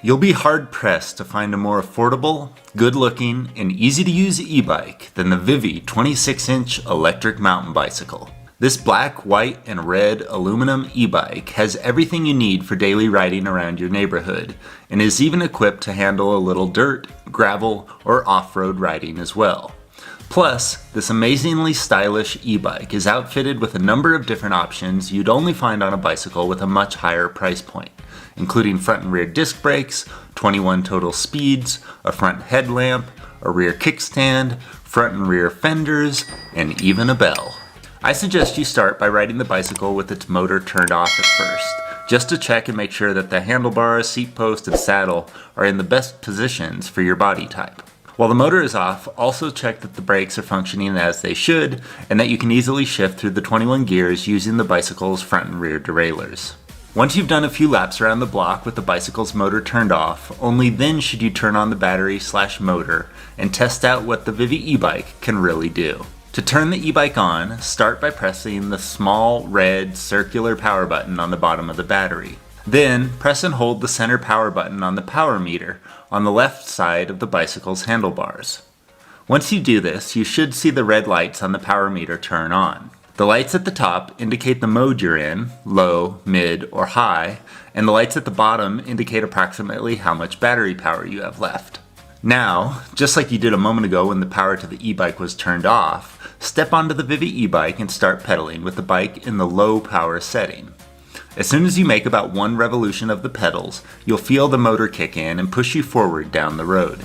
You'll be hard-pressed to find a more affordable, good-looking, and easy-to-use e-bike than the VIVI 26-inch electric mountain bicycle. This black, white, and red aluminum e-bike has everything you need for daily riding around your neighborhood, and is even equipped to handle a little dirt, gravel, or off-road riding as well. Plus, this amazingly stylish e-bike is outfitted with a number of different options you'd only find on a bicycle with a much higher price point, including front and rear disc brakes, 21 total speeds, a front headlamp, a rear kickstand, front and rear fenders, and even a bell. I suggest you start by riding the bicycle with its motor turned off at first, just to check and make sure that the handlebars, seat post, and saddle are in the best positions for your body type. While the motor is off, also check that the brakes are functioning as they should, and that you can easily shift through the 21 gears using the bicycle's front and rear derailleurs. Once you've done a few laps around the block with the bicycle's motor turned off, only then should you turn on the battery/motor and test out what the VIVI e-bike can really do. To turn the e-bike on, start by pressing the small red circular power button on the bottom of the battery. Then, press and hold the center power button on the power meter on the left side of the bicycle's handlebars. Once you do this, you should see the red lights on the power meter turn on. The lights at the top indicate the mode you're in, low, mid, or high, and the lights at the bottom indicate approximately how much battery power you have left. Now, just like you did a moment ago when the power to the e-bike was turned off, step onto the VIVI e-bike and start pedaling with the bike in the low power setting. As soon as you make about one revolution of the pedals, you'll feel the motor kick in and push you forward down the road.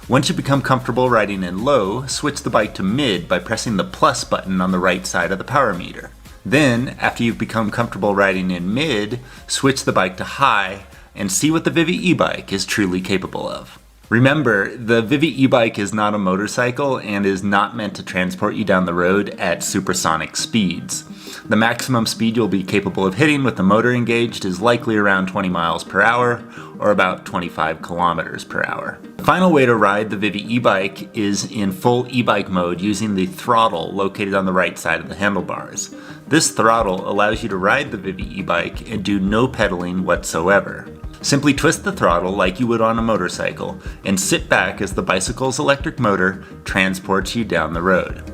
Once you become comfortable riding in low, switch the bike to mid by pressing the plus button on the right side of the power meter. Then, after you've become comfortable riding in mid, switch the bike to high and see what the VIVI e-bike is truly capable of. Remember, the VIVI e-bike is not a motorcycle and is not meant to transport you down the road at supersonic speeds. The maximum speed you'll be capable of hitting with the motor engaged is likely around 20 miles per hour, or about 25 kilometers per hour. The final way to ride the VIVI e-bike is in full e-bike mode using the throttle located on the right side of the handlebars. This throttle allows you to ride the VIVI e-bike and do no pedaling whatsoever. Simply twist the throttle like you would on a motorcycle and sit back as the bicycle's electric motor transports you down the road.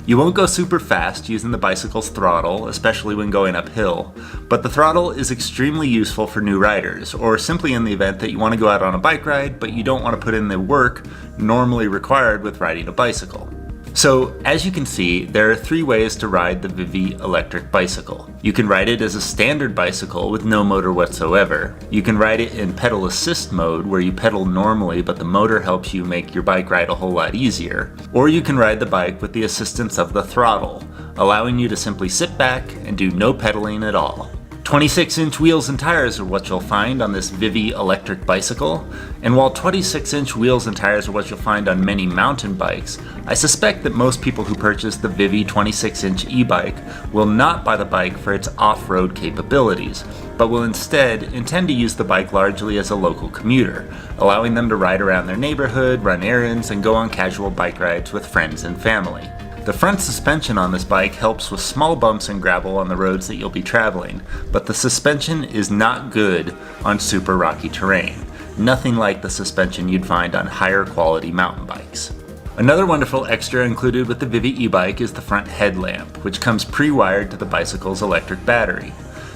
You won't go super fast using the bicycle's throttle, especially when going uphill, but the throttle is extremely useful for new riders, or simply in the event that you want to go out on a bike ride but you don't want to put in the work normally required with riding a bicycle. So, as you can see, there are three ways to ride the VIVI electric bicycle. You can ride it as a standard bicycle with no motor whatsoever. You can ride it in pedal assist mode, where you pedal normally but the motor helps you make your bike ride a whole lot easier. Or you can ride the bike with the assistance of the throttle, allowing you to simply sit back and do no pedaling at all. 26-inch wheels and tires are what you'll find on this VIVI electric bicycle, and while 26-inch wheels and tires are what you'll find on many mountain bikes, I suspect that most people who purchase the VIVI 26-inch e-bike will not buy the bike for its off-road capabilities, but will instead intend to use the bike largely as a local commuter, allowing them to ride around their neighborhood, run errands, and go on casual bike rides with friends and family. The front suspension on this bike helps with small bumps and gravel on the roads that you'll be traveling, but the suspension is not good on super rocky terrain. Nothing like the suspension you'd find on higher quality mountain bikes. Another wonderful extra included with the VIVI e-bike is the front headlamp, which comes pre-wired to the bicycle's electric battery.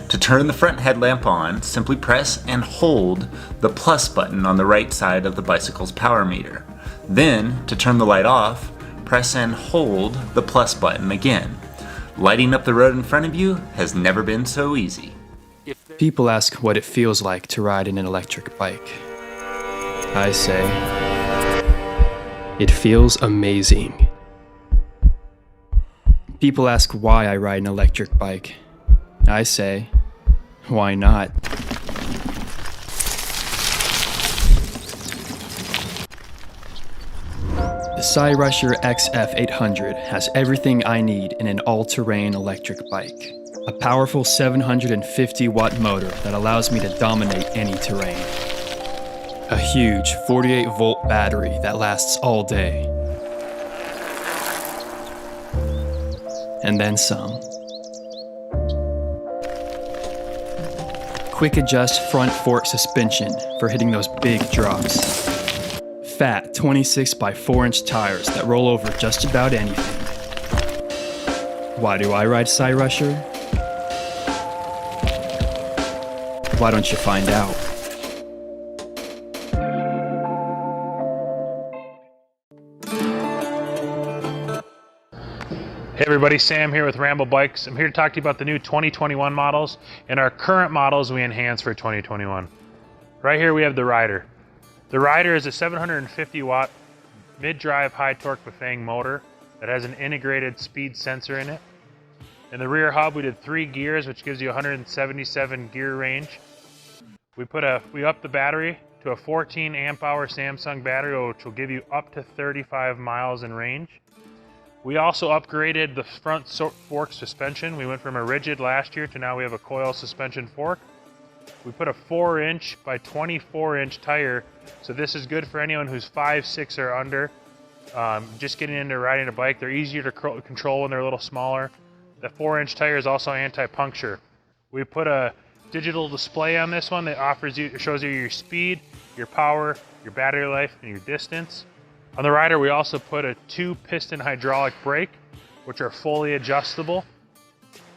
To turn the front headlamp on, simply press and hold the plus button on the right side of the bicycle's power meter. Then, to turn the light off, press and hold the plus button again. Lighting up the road in front of you has never been so easy. People ask what it feels like to ride in an electric bike. I say, it feels amazing. People ask why I ride an electric bike. I say, why not? The Cyrusher XF800 has everything I need in an all-terrain electric bike. A powerful 750-watt motor that allows me to dominate any terrain. A huge 48-volt battery that lasts all day. And then some. quick adjust front fork suspension for hitting those big drops. Fat 26 by 4 inch tires that roll over just about anything. Why do I ride Cyrusher? Why don't you find out? Hey everybody, Sam here with Rambo Bikes. I'm here to talk to you about the new 2021 models and our current models we enhanced for 2021. Right here we have the RYDER. The RYDER is a 750 watt mid-drive high torque Bafang motor that has an integrated speed sensor in it. In the rear hub we did 3 gears, which gives you 177 gear range. We upped the battery to a 14 amp hour Samsung battery, which will give you up to 35 miles in range. We also upgraded the front fork suspension. We went from a rigid last year to now we have a coil suspension fork. We put a 4 inch by 24 inch tire, so this is good for anyone who's 5'6" or under, just getting into riding a bike. They're easier to control when they're a little smaller. The 4 inch tire is also anti-puncture. We put a digital display on this one that shows you your speed, your power, your battery life, and your distance. On the RYDER, we also put a 2-piston hydraulic brake, which are fully adjustable.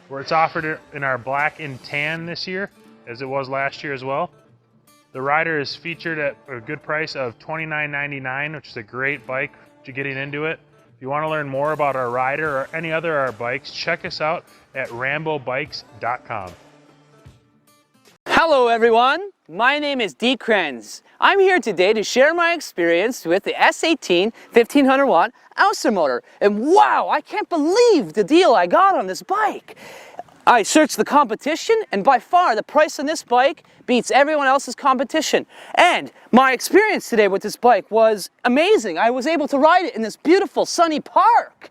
Where it's offered in our black and tan this year, as it was last year as well. The RYDER is featured at a good price of $29.99, which is a great bike to getting into it. If you want to learn more about our RYDER or any other of our bikes, check us out at rambobikes.com. Hello everyone, my name is Dee Krenz. I'm here today to share my experience with the S18 1500 watt Ouster motor. And wow, I can't believe the deal I got on this bike. I searched the competition and by far the price on this bike beats everyone else's competition. And my experience today with this bike was amazing. I was able to ride it in this beautiful sunny park.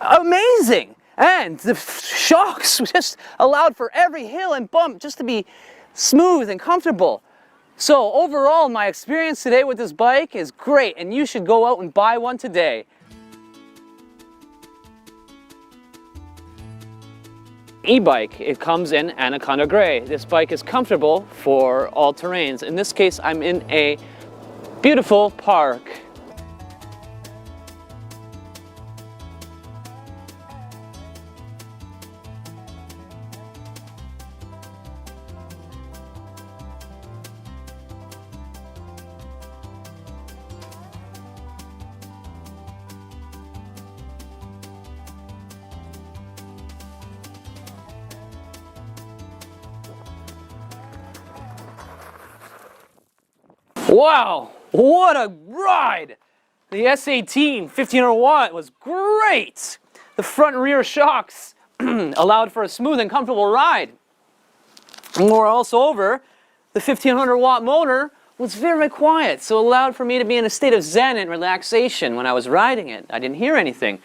Amazing. And the shocks just allowed for every hill and bump just to be smooth and comfortable. So overall, my experience today with this bike is great, and you should go out and buy one today. E-bike, it comes in Anaconda Gray. This bike is comfortable for all terrains. In this case, I'm in a beautiful park. Wow, what a ride! The S18 1500 watt was great! The front and rear shocks allowed for a smooth and comfortable ride. Moreover, the 1500 watt motor was very quiet, so it allowed for me to be in a state of zen and relaxation when I was riding it. I didn't hear anything.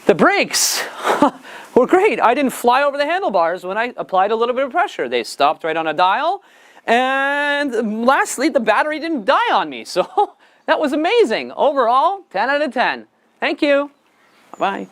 The brakes were great. I didn't fly over the handlebars when I applied a little bit of pressure. They stopped right on a dial. And lastly, the battery didn't die on me, so that was amazing. Overall, 10 out of 10. Thank you. Bye-bye.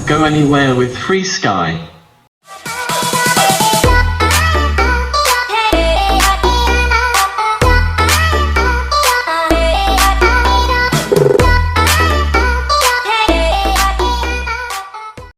Go anywhere with FREESKY.